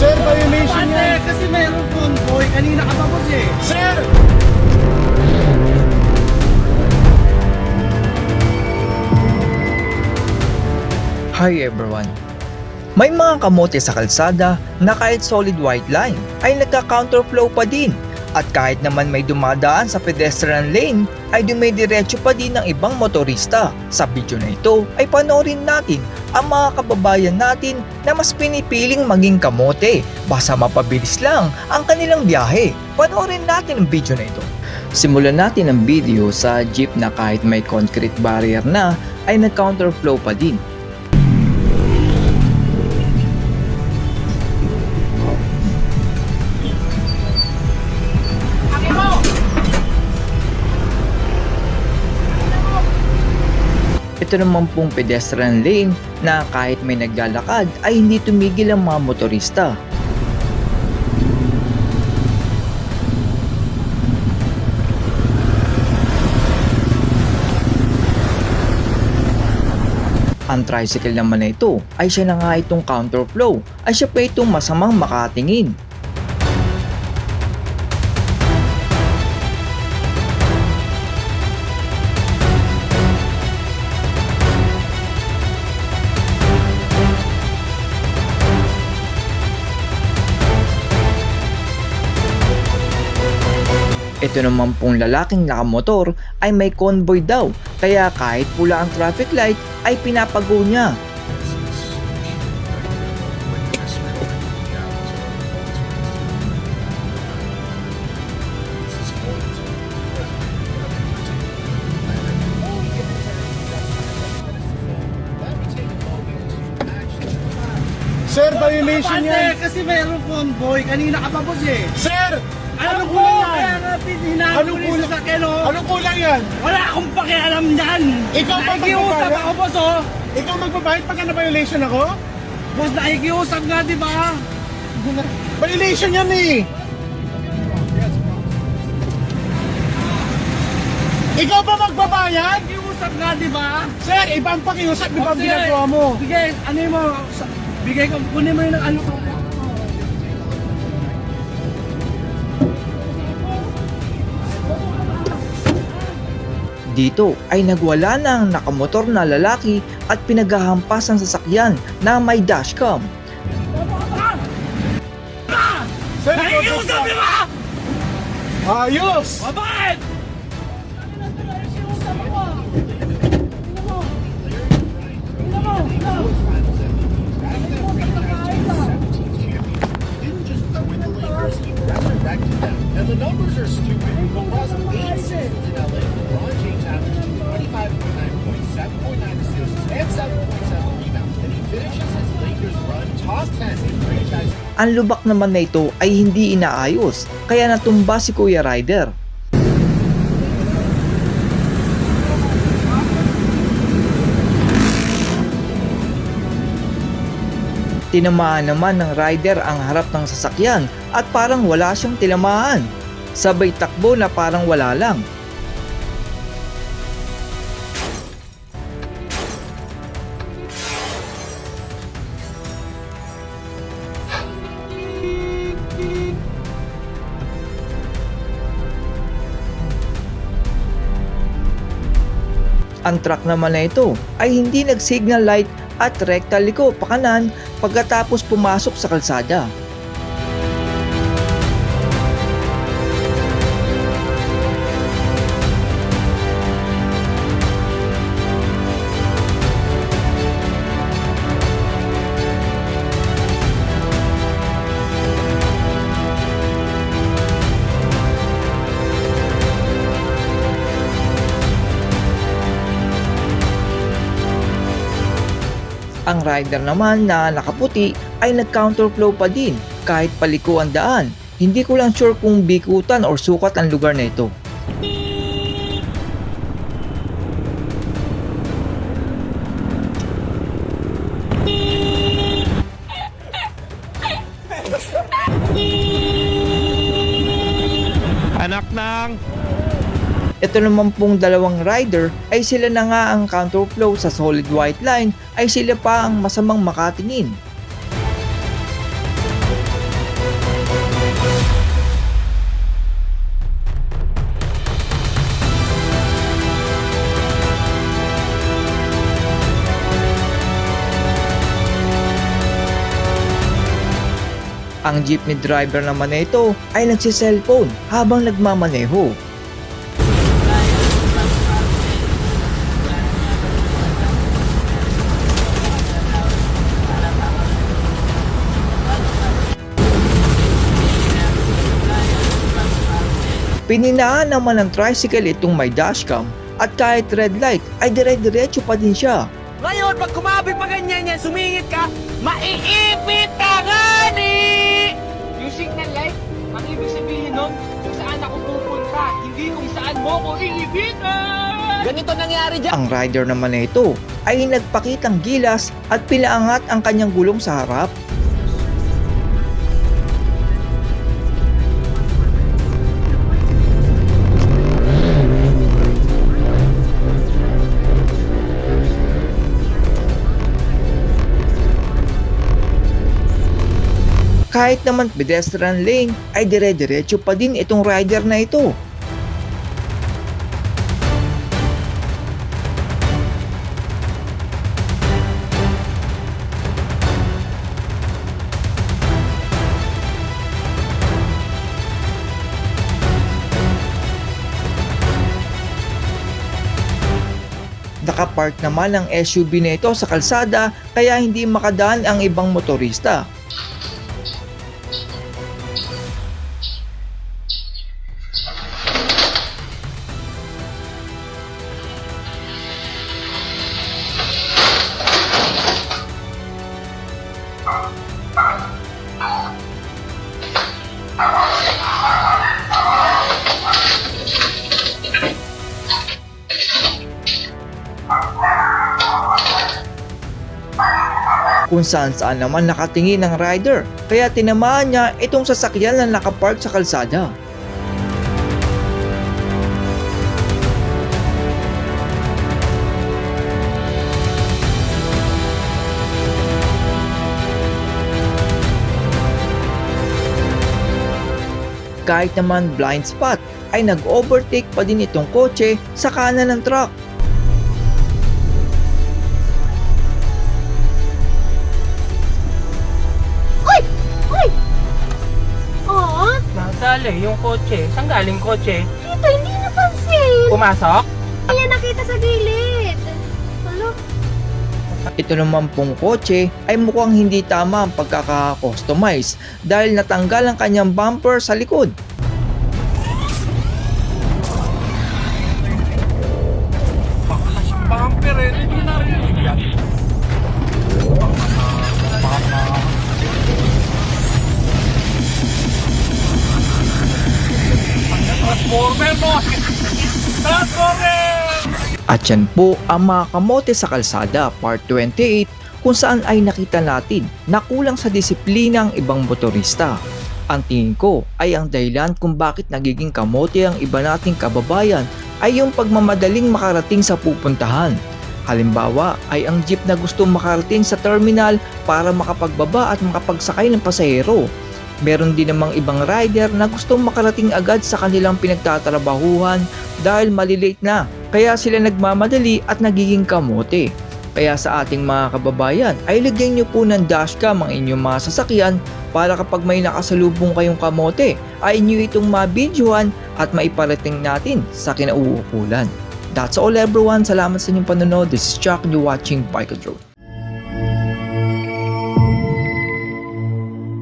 Sir, violation Ate, yan. kasi meron convoy. Kanina ka pa boss eh. Sir! Hi everyone! May mga kamote sa kalsada na kahit solid white line ay nagka-counterflow pa din, at kahit naman may dumadaan sa pedestrian lane ay dumidiretso pa din ng ibang motorista. Sa video na ito ay panoorin natin ang mga kababayan natin na mas pinipiling maging kamote basta mapabilis lang ang kanilang biyahe. Panoorin natin ang video na ito. Simulan natin ang video sa jeep na kahit may concrete barrier na ay nag-counterflow pa din. Ito naman pong pedestrian lane na kahit may naglalakad ay hindi tumigil ang mga motorista. Ang tricycle naman na ito ay siya na nga itong counterflow, ay siya pa itong masamang makatingin. Ito naman pong lalaking nakamotor ay may convoy daw, kaya kahit pula ang traffic light ay pinapago niya. Sir, violation Ate, yan. kasi meron convoy. Kanina ka pa boss eh. Sir! Alam Anong ko, kulang kaya yan? nga hinahabol Anong ko yung kulang? sasakyan oh. Anong kulang yan? Wala akong pakialam dyan. Ikaw ba Nakikiusap magbabayad? ako boss oh. Ikaw magbabayad pagka na-violation ako? Boss, nakikiusap nga di ba? Violation yan eh! Ikaw ba magbabayad? Nakikiusap nga di ba? Sir, iba ang pakiusap, di ba ang Sige, ginagawa mo? Bigay, ano mo, bigay ko, kunin mo yung ano ko. Dito ay nagwala na ang nakamotor na lalaki at pinaghahampas ang sasakyan na may dashcam. Sir, Nakikiusap di ba? ayos! Bakit? And the numbers are stupid. Across 8 seasons in LA, LeBron James averaged 25.9 points, 7.9 assists, and 7.7 rebounds. And he finishes his Lakers run top 10 in franchise. Ang lubak naman na ito ay hindi inaayos, kaya natumba si Kuya Ryder. Tinamaan naman ng rider ang harap ng sasakyan at parang wala siyang tinamaan. Sabay takbo na parang wala lang. Ang truck naman na ito ay hindi nag-signal light at rekta liko pakanan pagkatapos pumasok sa kalsada. Ang rider naman na nakaputi ay nag-counterflow pa din kahit paliko ang daan. Hindi ko lang sure kung bikutan or sukat ang lugar na ito. Anak ng... Ito naman pong dalawang rider ay sila na nga ang counterflow sa solid white line ay sila pa ang masamang makatingin. Ang jeepney driver naman na ito ay nagsiselfone habang nagmamaneho. Pininaan naman ng tricycle itong may dashcam at kahit red light ay dire-diretso pa din siya. Ngayon, pag kumabi pa ganyan yan, sumingit ka, maiipit ka gani! Yung signal light, ang ibig sabihin nun, kung saan ako pupunta, hindi kung saan mo ko iibitan! Ganito nangyari dyan. Ang rider naman na ito ay nagpakitang gilas at pinaangat ang kanyang gulong sa harap. Kahit naman pedestrian lane ay dire-diretso pa din itong rider na ito. Nakapark naman ang SUV na ito sa kalsada kaya hindi makadaan ang ibang motorista. Kung saan naman nakatingin ang rider kaya tinamaan niya itong sasakyan na nakapark sa kalsada. Kahit naman blind spot ay nag-overtake pa din itong kotse sa kanan ng truck. Nasali yung kotse. Saan galing kotse? Dito, hindi napansin. Pumasok? Kaya nakita sa gilid. Ano? Ito naman pong kotse ay mukhang hindi tama ang pagkaka-customize dahil natanggal ang kanyang bumper sa likod. Bumper eh. Hindi na rin yan. Transformer mo! Transformer! At yan po ang mga kamote sa kalsada part 28 kung saan ay nakita natin na kulang sa disiplina ang ibang motorista. Ang tingin ko ay ang dahilan kung bakit nagiging kamote ang iba nating kababayan ay yung pagmamadaling makarating sa pupuntahan. Halimbawa ay ang jeep na gusto makarating sa terminal para makapagbaba at makapagsakay ng pasahero. Meron din namang ibang rider na gustong makarating agad sa kanilang pinagtatrabahuhan dahil malilate na, kaya sila nagmamadali at nagiging kamote. Kaya sa ating mga kababayan ay lagyan nyo po ng dashcam ang inyong mga sasakyan para kapag may nakasalubong kayong kamote ay inyo itong mabidyohan at maiparating natin sa kinauukulan. That's all everyone, salamat sa inyong panonood. This is Chuck and you're watching Bike Drone.